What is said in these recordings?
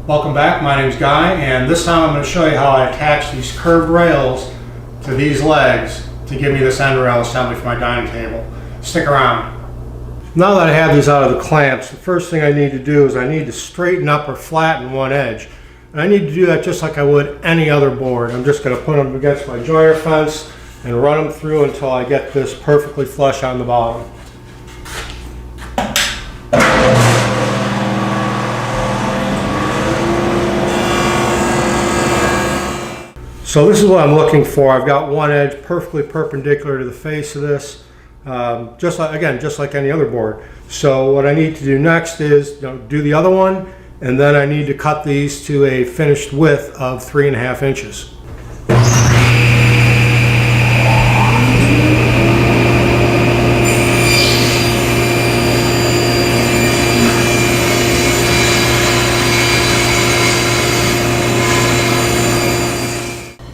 Welcome back, my name's Guy, and this time I'm going to show you how I attach these curved rails to these legs to give me this end rail assembly for my dining table. Stick around. Now that I have these out of the clamps, the first thing I need to do is I need to straighten up or flatten one edge. And I need to do that just like I would any other board. I'm just going to put them against my joiner fence and run them through until I get this perfectly flush on the bottom. So this is what I'm looking for. I've got one edge perfectly perpendicular to the face of this, just like any other board. So what I need to do next is do the other one, and then I need to cut these to a finished width of 3.5 inches.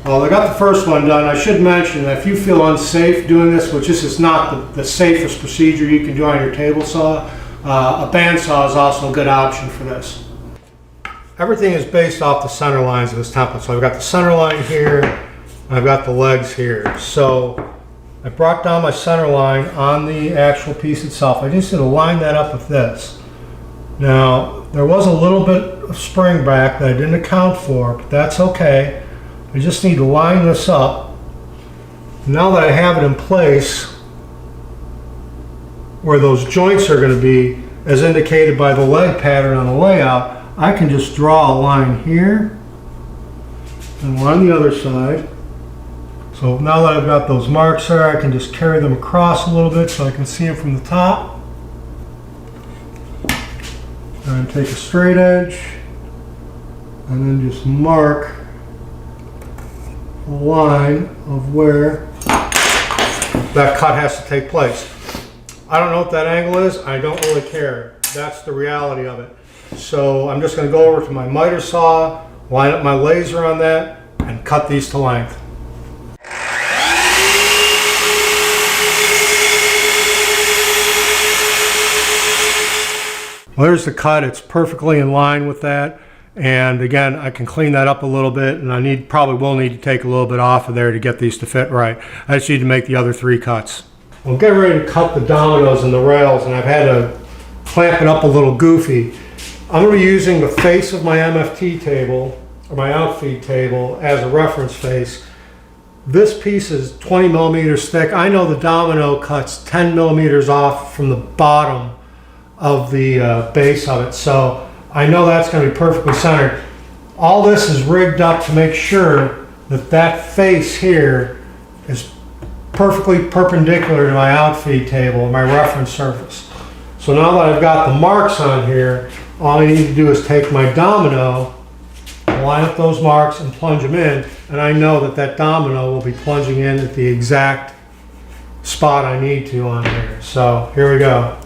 Well, I got the first one done. I should mention that if you feel unsafe doing this, which this is not the safest procedure you can do on your table saw, a bandsaw is also a good option for this. Everything is based off the center lines of this template. So I've got the center line here, I've got the legs here. So I brought down my center line on the actual piece itself. I just need to line that up with this. Now, there was a little bit of spring back that I didn't account for, but that's okay. I just need to line this up. Now that I have it in place where those joints are going to be, as indicated by the leg pattern on the layout, I can just draw a line here and one on the other side. So now that I've got those marks there, I can just carry them across a little bit so I can see them from the top. And take a straight edge and then just mark a line of where that cut has to take place. I don't know what that angle is. I don't really care. That's the reality of it. So I'm just going to go over to my miter saw, line up my laser on that, and cut these to length. Well, there's the cut. It's perfectly in line with that. And again, I can clean that up a little bit, and I probably will need to take a little bit off of there to get these to fit right. I just need to make the other 3 cuts. I'm getting ready to cut the dominoes and the rails, and I've had to clamp it up a little goofy. I'm going to be using the face of my MFT table, or my outfeed table, as a reference face. This piece is 20 millimeters thick. I know the domino cuts 10 millimeters off from the bottom of the base of it, so I know that's going to be perfectly centered. All this is rigged up to make sure that that face here is perfectly perpendicular to my outfeed table, my reference surface. So now that I've got the marks on here, all I need to do is take my domino, line up those marks and plunge them in, and I know that that domino will be plunging in at the exact spot I need to on here. So here we go.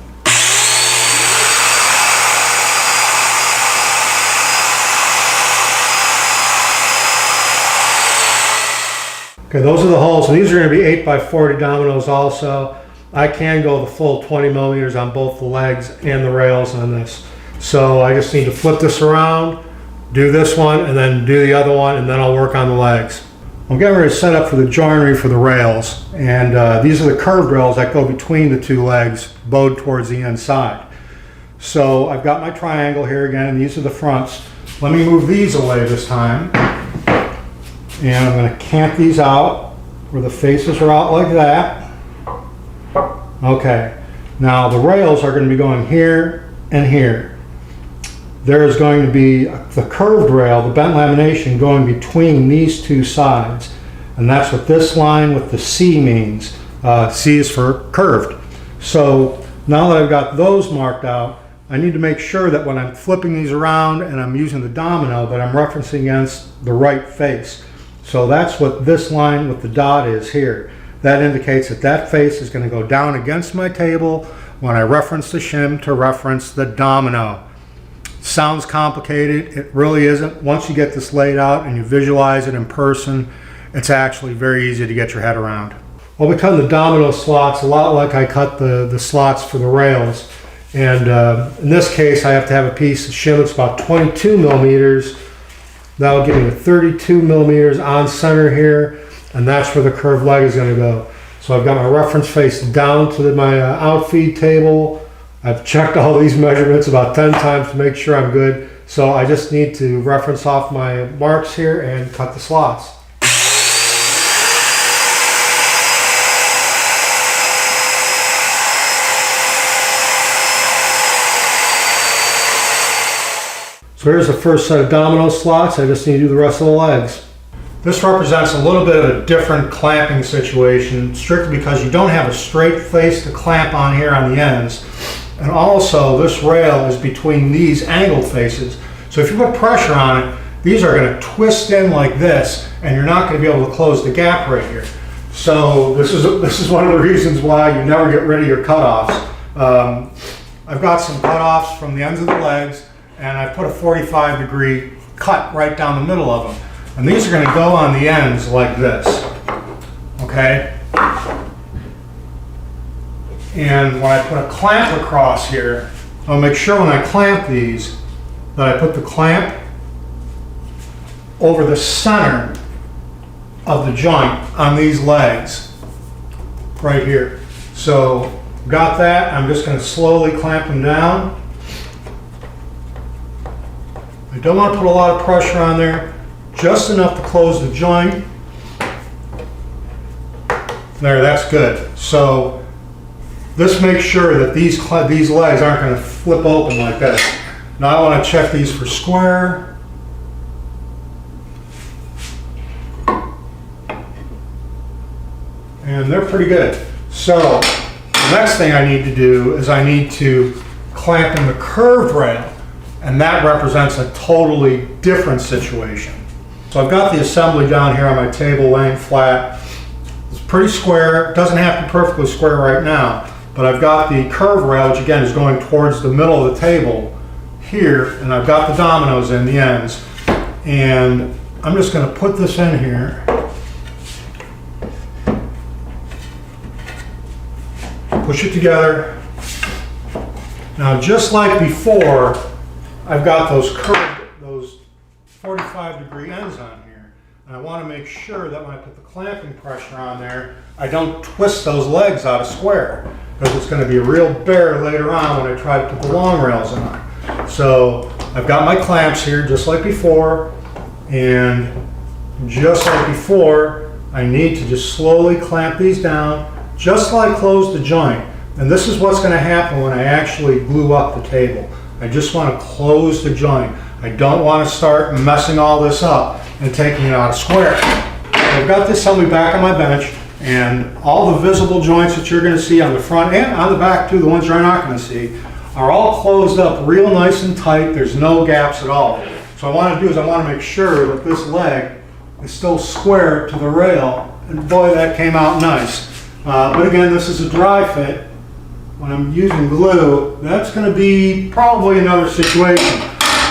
Okay, those are the holes, and these are going to be 8x40 dominoes also. I can go the full 20 millimeters on both the legs and the rails on this. So I just need to flip this around, do this one, and then do the other one, and then I'll work on the legs. I'm getting ready to set up for the joinery for the rails, and these are the curved rails that go between the 2 legs, bowed towards the inside. So I've got my triangle here again, and these are the fronts. Let me move these away this time. And I'm going to cant these out where the faces are out like that. Okay, now the rails are going to be going here and here. There is going to be the curved rail, the bent lamination, going between these 2 sides. And that's what this line with the C means. C is for curved. So now that I've got those marked out, I need to make sure that when I'm flipping these around and I'm using the domino, that I'm referencing against the right face. So that's what this line with the dot is here. That indicates that that face is going to go down against my table when I reference the shim to reference the domino. Sounds complicated. It really isn't. Once you get this laid out and you visualize it in person, it's actually very easy to get your head around. Well, we cut the domino slots a lot like I cut the slots for the rails. And in this case, I have to have a piece of shim that's about 22 millimeters. That will give me 32 millimeters on center here, and that's where the curved leg is going to go. So I've got my reference face down to my outfeed table. I've checked all these measurements about 10 times to make sure I'm good. So I just need to reference off my marks here and cut the slots. So here's the first set of domino slots. I just need to do the rest of the legs. This represents a little bit of a different clamping situation, strictly because you don't have a straight face to clamp on here on the ends. And also this rail is between these angled faces. So if you put pressure on it, these are going to twist in like this, and you're not going to be able to close the gap right here. So this is one of the reasons why you never get rid of your cutoffs. I've got some cutoffs from the ends of the legs, and I've put a 45-degree cut right down the middle of them. And these are going to go on the ends like this, okay? And when I put a clamp across here, I'll make sure when I clamp these that I put the clamp over the center of the joint on these legs right here. So got that. I'm just going to slowly clamp them down. I don't want to put a lot of pressure on there, just enough to close the joint. There, that's good. So this makes sure that these legs aren't going to flip open like this. Now I want to check these for square. And they're pretty good. So the next thing I need to do is I need to clamp in the curved rail, and that represents a totally different situation. So I've got the assembly down here on my table laying flat. It's pretty square. It doesn't have to be perfectly square right now, but I've got the curve rail, which again is going towards the middle of the table here, and I've got the dominoes in the ends. And I'm just going to put this in here. Push it together. Now, just like before, I've got those 45-degree ends on here. And I want to make sure that when I put the clamping pressure on there, I don't twist those legs out of square, because it's going to be a real bear later on when I try to put the long rails on. So I've got my clamps here just like before, and just like before, I need to just slowly clamp these down, just like close the joint. And this is what's going to happen when I actually glue up the table. I just want to close the joint. I don't want to start messing all this up and taking it out of square. I've got this assembly back on my bench, and all the visible joints that you're going to see on the front and on the back too, the ones you're not going to see, are all closed up real nice and tight. There's no gaps at all. So what I want to do is I want to make sure that this leg is still square to the rail, and boy, that came out nice. But again, this is a dry fit. When I'm using glue, that's going to be probably another situation.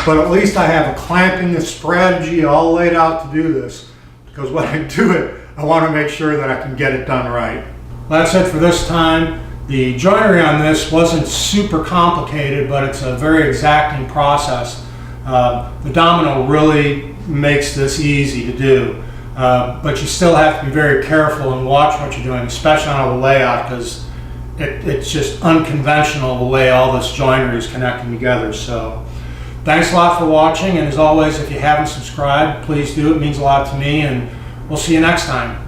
But at least I have a clamping strategy all laid out to do this. Because when I do it, I want to make sure that I can get it done right. That's it for this time. The joinery on this wasn't super complicated, but it's a very exacting process. The domino really makes this easy to do. But you still have to be very careful and watch what you're doing, especially on the layout, because it's just unconventional the way all this joinery is connecting together. So thanks a lot for watching, and as always, if you haven't subscribed, please do. It means a lot to me, and we'll see you next time.